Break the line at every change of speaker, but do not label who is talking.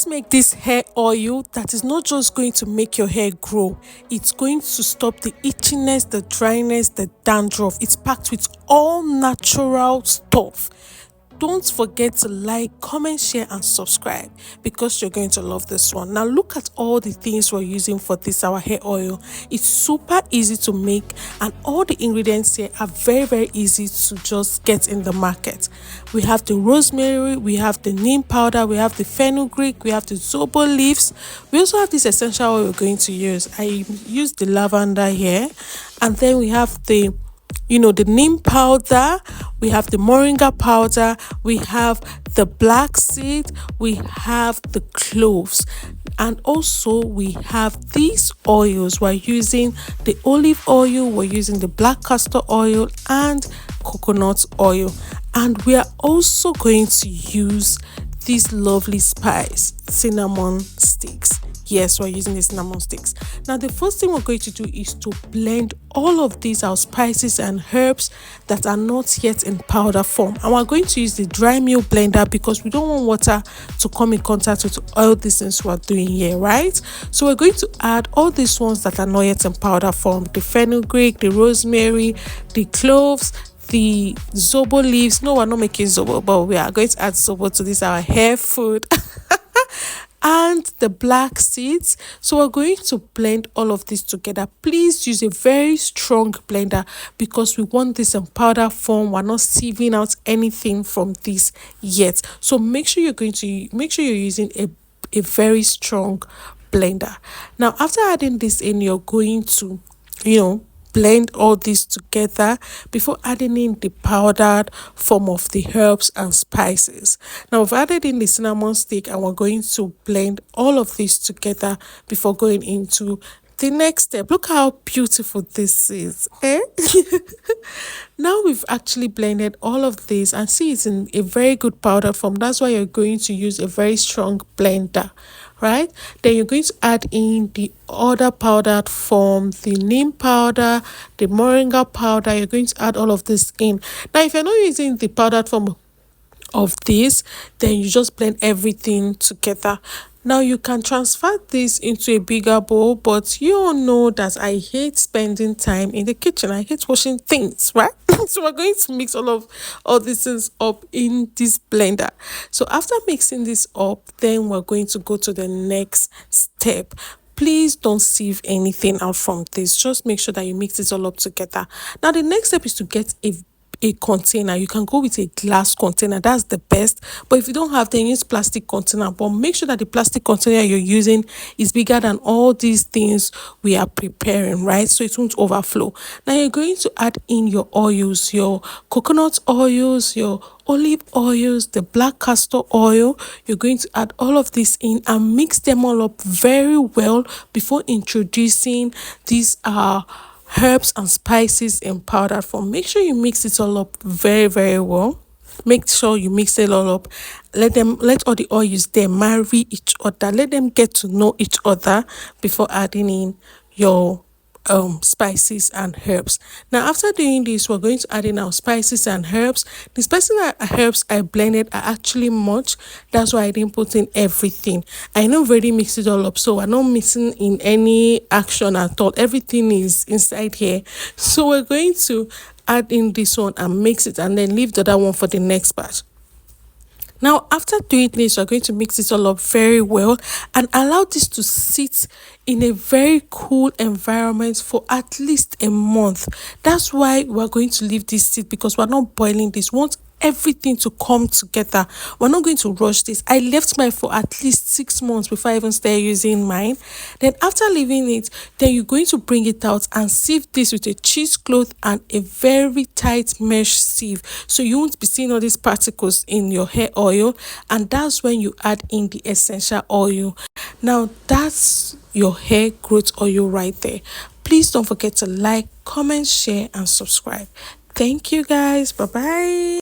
Make this hair oil that is not just going to make your hair grow, it's going to stop the itchiness, the dryness, the dandruff. It's packed with all natural stuff. Don't forget to like, comment, share, and subscribe because you're going to love this one. Now, look at all the things we're using for this, our hair oil. It's super easy to make, and all the ingredients here are very, very easy to just get in the market. We have the rosemary, we have the neem powder, we have the fenugreek, we have the zobo leaves. We also have this essential oil we're going to use. I use the lavender here, and then we have the neem powder, we have the moringa powder, we have the black seed, we have the cloves, and also we have these oils. We're using the olive oil, we're using the black castor oil and coconut oil, and we are also going to use this lovely spice, cinnamon sticks. Yes, we're using the cinnamon sticks. Now, the first thing we're going to do is to blend all of these, our spices and herbs that are not yet in powder form. And we're going to use the dry mill blender because we don't want water to come in contact with all these things we're doing here, right? So we're going to add all these ones that are not yet in powder form: the fenugreek, the rosemary, the cloves, the zobo leaves. No, we're not making zobo, but we are going to add zobo to this, our hair food. And the black seeds. So we're going to blend all of this together. Please use a very strong blender because we want this in powder form. We're not sieving out anything from this yet. So make sure you're using a very strong blender. Now, after adding this in, you're going to blend all this together before adding in the powdered form of the herbs and spices. Now, we've added in the cinnamon stick, and we're going to blend all of this together before going into the next step. Look how beautiful this is, eh? Now we've actually blended all of this, and see it's in a very good powder form. That's why you're going to use a very strong blender, right? Then you're going to add in the other powdered form, the neem powder, the moringa powder. You're going to add all of this in. Now, if you're not using the powdered form of this, then you just blend everything together. Now, you can transfer this into a bigger bowl, but you all know that I hate spending time in the kitchen. I hate washing things, right? So we're going to mix all these things up in this blender. So after mixing this up, then we're going to go to the next step. Please don't sieve anything out from this. Just make sure that you mix it all up together. Now, the next step is to get a container. You can go with a glass container, that's the best, but if you don't have, then use plastic container. But make sure that the plastic container you're using is bigger than all these things we are preparing, right? So it won't overflow. Now you're going to add in your oils, your coconut oils, your olive oils, the black castor oil. You're going to add all of this in and mix them all up very well before introducing these herbs and spices in powder form. Make sure you mix it all up very, very well. Make sure you mix it all up. Let all the oils there marry each other. Let them get to know each other before adding in your spices and herbs. Now, after doing this, we're going to add in our spices and herbs. The spices and herbs I blended are actually much. That's why I didn't put in everything. I know already mixed it all up, so I'm not missing in any action at all. Everything is inside here. So we're going to add in this one and mix it, and then leave the other one for the next batch. Now, after doing this, we're going to mix it all up very well and allow this to sit in a very cool environment for at least a month. That's why we're going to leave this sit, because we're not boiling this. We want everything to come together. We're not going to rush this. I left mine for at least 6 months before I even started using mine. Then after leaving it, then you're going to bring it out and sieve this with a cheesecloth and a very tight mesh sieve, so you won't be seeing all these particles in your hair oil. And that's when you add in the essential oil. Now, that's your hair growth oil right there. Please don't forget to like, comment, share, and subscribe. Thank you guys. Bye bye.